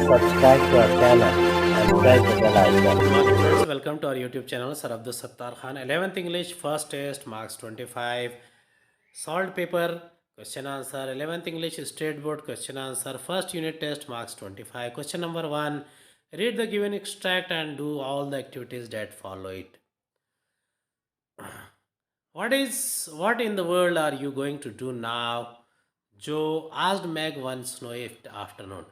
subscribe to our channel and press the bell icon. Good morning, friends. Welcome to our YouTube channel. Sir Abdul Sattar Khan. 11th English, first test, marks 25. Salt paper, question answer. 11th English, state board, question answer. First unit test, marks 25. Question number 1. Read the given extract and do all the activities that follow it. What in the world are you going to do now? Joe asked Meg one snowy afternoon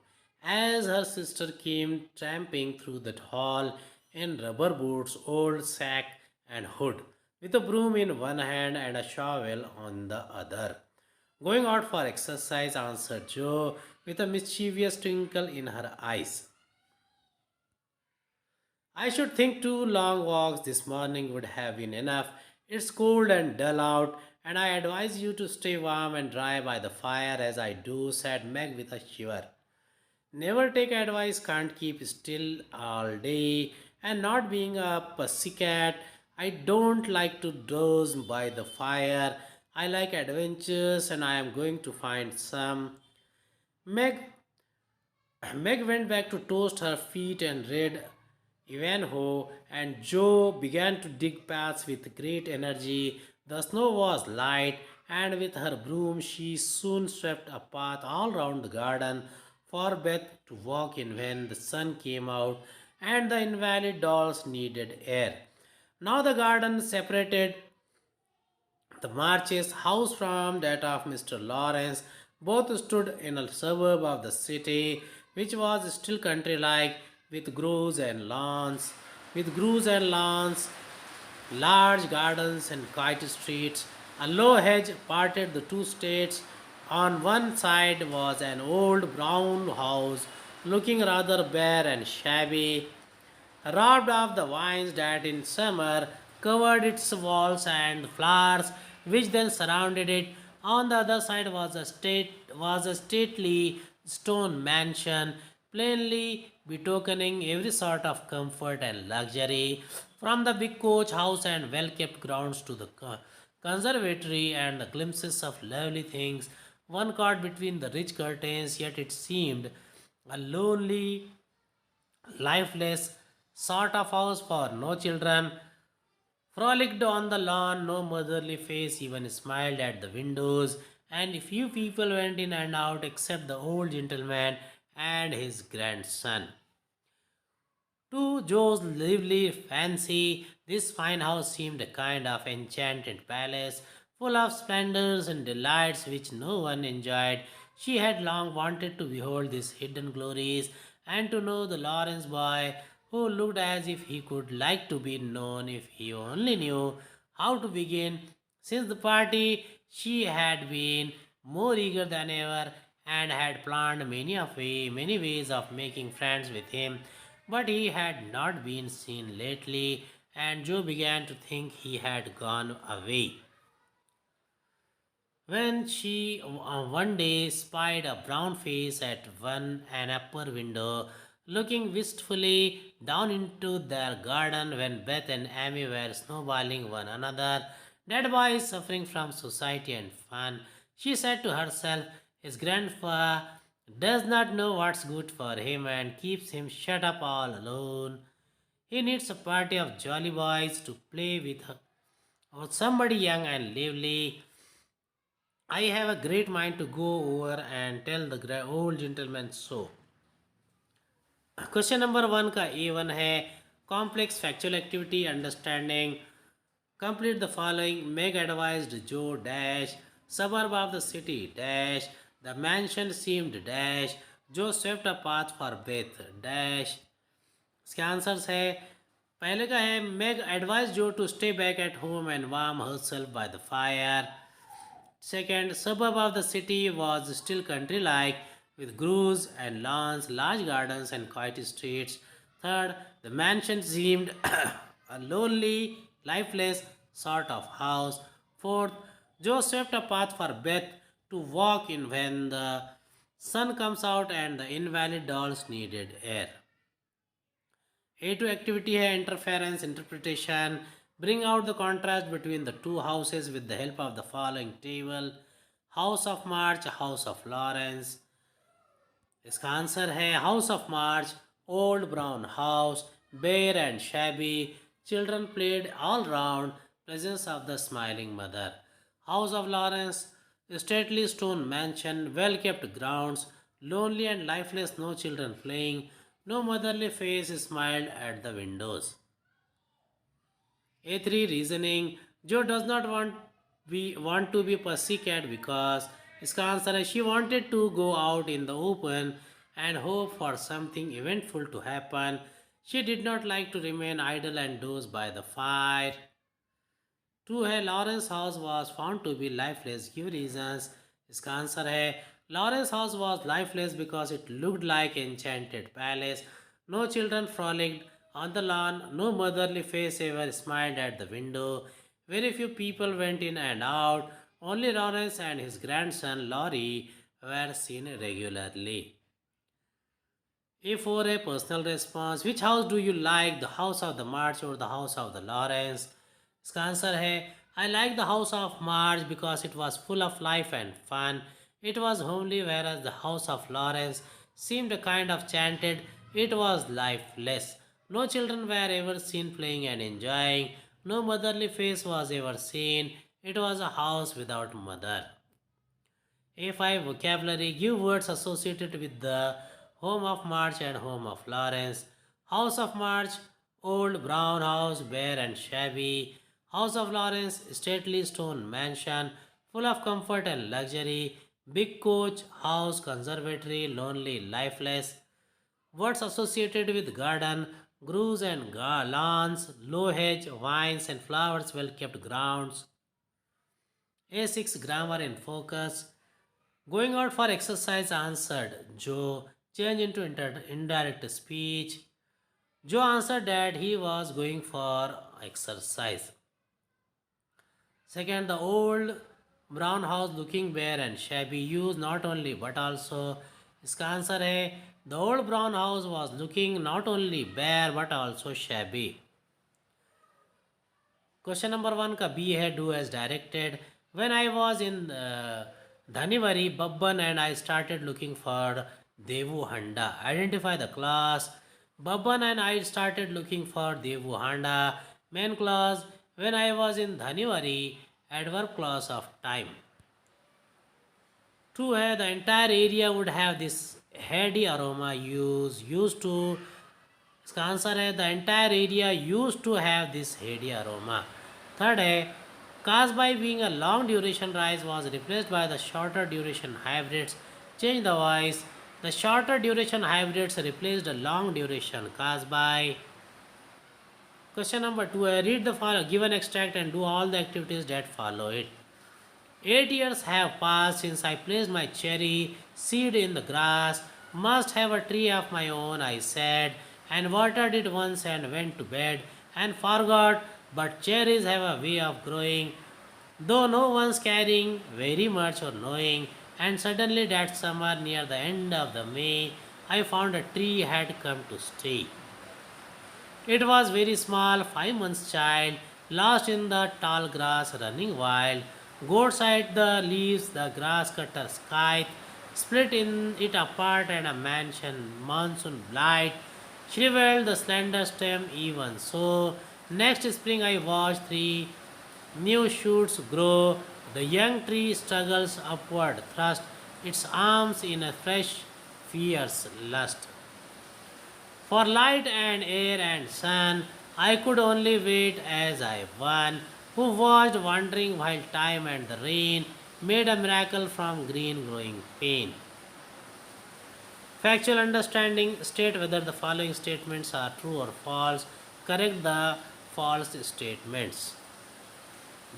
as her sister came tramping through the hall in rubber boots, old sack, and hood, with a broom in one hand and a shovel on the other. Going out for exercise, answered Joe with a mischievous twinkle in her eyes. I should think 2 long walks this morning would have been enough. It's cold and dull out, and I advise you to stay warm and dry by the fire as I do, said Meg with a shiver. Never take advice, can't keep still all day, and not being a pussycat. I don't like to doze by the fire. I like adventures, and I am going to find some. Meg Meg went back to toast her feet and read Ivanhoe, and Joe began to dig paths with great energy. The snow was light, and with her broom she soon swept a path all round the garden for Beth to walk in when the sun came out and the invalid dolls needed air. Now the garden separated the Marches' house from that of Mr. Laurence. Both stood in a suburb of the city, which was still country-like, with groves and lawns, large gardens and quiet streets. A low hedge parted the two states. On one side was an old brown house, looking rather bare and shabby, robbed of the vines that in summer covered its walls and flowers which then surrounded it. On the other side was a stately stone mansion, plainly betokening every sort of comfort and luxury, from the big coach house and well-kept grounds to the conservatory and the glimpses of lovely things one caught between the rich curtains. Yet it seemed a lonely, lifeless sort of house, for no children frolicked on the lawn, no motherly face even smiled at the windows, and few people went in and out except the old gentleman and his grandson. To Joe's lively fancy, this fine house seemed a kind of enchanted palace, full of splendors and delights which no one enjoyed. She had long wanted to behold these hidden glories and to know the Laurence boy, who looked as if he could like to be known if he only knew how to begin. Since the party, she had been more eager than ever and had planned many ways of making friends with him, but he had not been seen lately, and Joe began to think he had gone away. When she one day spied a brown face at an upper window, looking wistfully down into their garden when Beth and Amy were snowballing one another, that boy is suffering from society and fun, she said to herself. His grandpa does not know what's good for him and keeps him shut up all alone. He needs a party of jolly boys to play with her, or somebody young and lively. I have a great mind to go over and tell the old gentleman so. Question number 1 का A1 है complex factual activity understanding. Complete the following. Meg advised जो dash suburb of the city dash the mansion seemed dash जो swept a path for Beth dash. इसके answers है. पहले का है Meg advise जो to stay back at home and warm herself by the fire. Second, suburb of the city was still country-like, with groves and lawns, large gardens, and quiet streets. Third, the mansion seemed a lonely, lifeless sort of house. Fourth, Joe swept a path for Beth to walk in when the sun comes out and the invalid dolls needed air. A2 activity है interference interpretation. Bring out the contrast between the two houses with the help of the following table. House of March, House of Laurence. इसका answer है house of March, old brown house, bare and shabby. Children played all round, presence of the smiling mother. House of Laurence, stately stone mansion, well kept grounds, lonely and lifeless, no children playing, no motherly face smiled at the windows. A3 reasoning. Joe does not want to be pussycat because इसका answer है she wanted to go out in the open and hope for something eventful to happen. She did not like to remain idle and doze by the fire. True है Laurence house was found to be lifeless. Give reasons. इसका answer है Laurence house was lifeless because it looked like enchanted palace. No children frolicked on the lawn. No motherly face ever smiled at the window. Very few people went in and out. Only Laurence and his grandson Laurie were seen regularly. A4 a personal response. Which house do you like, the house of the March or the house of the Laurence? इसका answer है I like the house of March because it was full of life and fun. It was homely, whereas the house of Laurence seemed a kind of chanted. It was lifeless. No children were ever seen playing and enjoying. No motherly face was ever seen. It was a house without mother. A5 vocabulary. Give words associated with the home of March and home of Laurence. House of March, old brown house, bare and shabby. House of Laurence, stately stone mansion, full of comfort and luxury. Big coach, house, conservatory, lonely, lifeless. Words associated with garden, groves and lawns, low hedge, vines and flowers, well kept grounds. A6 grammar in focus. Going out for exercise answered Joe. Change into indirect speech. Joe answered that he was going for exercise. Second, the old brown house looking bare and shabby. Use not only but also. इसका answer है the old brown house was looking not only bare but also shabby. Question number 1 का B है do as directed. When I was in Dhanivari, Babban and I started looking for Devu Handa. Identify the class. Babban and I started looking for Devu Handa. Main clause. When I was in Dhanivari, adverb clause of time. True है the entire area would have this heady aroma. Used to. इसका answer है the entire area used to have this heady aroma. Third है cause by being a long duration rise was replaced by the shorter duration hybrids. Change the voice. The shorter duration hybrids replaced the long duration cause by. Question number 2 है read the given extract and do all the activities that follow it. 8 years have passed since I placed my cherry seed in the grass. Must have a tree of my own, I said, and watered it once and went to bed and forgot. But cherries have a way of growing, though no one's caring very much or knowing. And suddenly that summer, near the end of the May, I found a tree had come to stay. It was very small, 5 months child, lost in the tall grass, running wild. Goats ate the leaves, the grass cutter scythe, split in it apart, and a monsoon blight shriveled the slender stem even so. Next spring I watched 3 new shoots grow. The young tree struggles upward, thrust its arms in a fresh, fierce lust. For light and air and sun, I could only wait as I won, who watched wondering while time and the rain made a miracle from green growing pain. Factual understanding. State whether the following statements are true or false. Correct the false statements.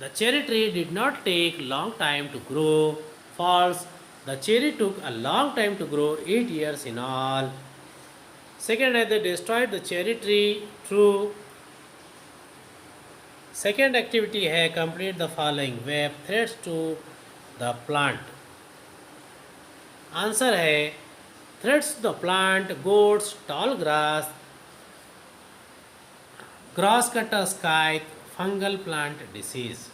The cherry tree did not take long time to grow. False. The cherry took a long time to grow, 8 years in all. Second, they destroyed the cherry tree. True. Second activity है complete the following web threads to the plant. Answer है threads to the plant, goats, tall grass, grass cutter scythe, fungal plant disease.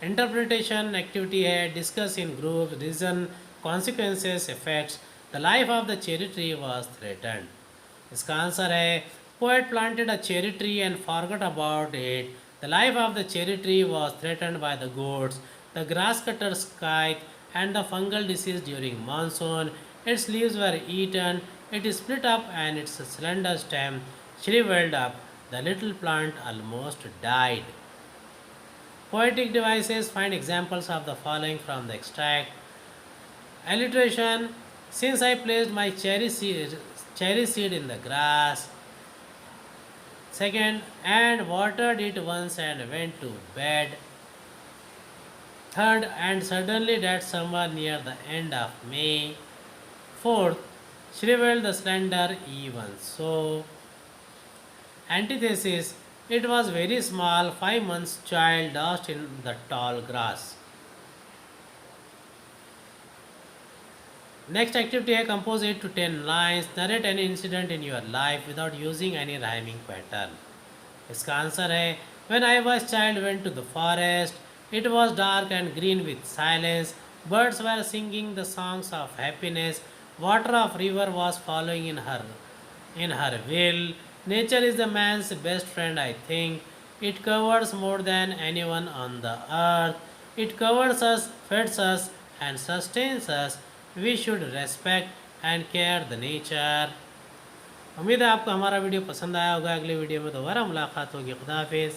Interpretation activity है discuss in groups, reason, consequences, effects. The life of the cherry tree was threatened. इसका answer है poet planted a cherry tree and forgot about it. The life of the cherry tree was threatened by the goats, the grass cutters kite, and the fungal disease during monsoon. Its leaves were eaten, it split up, and its slender stem shriveled up. The little plant almost died. Poetic devices find examples of the following from the extract. Alliteration. Since I placed my cherry seed in the grass. Second, and watered it once and went to bed. Third, and suddenly that summer near the end of May. Fourth, shriveled the slender even so. Antithesis. It was very small, 5 months child lost in the tall grass. Next activity है compose 8 to 10 lines, narrate any incident in your life without using any rhyming pattern. इसका answer है when I was child went to the forest, it was dark and green with silence, birds were singing the songs of happiness, water of river was following in her will, nature is the man's best friend I think, it covers more than anyone on the earth, it covers us, feeds us and sustains us, we should respect and care the nature. उम्मीद है आपको हमारा video पसंद आया होगा। अगले video में दोबारा मुलाकात होगी। खुदा हाफिज़।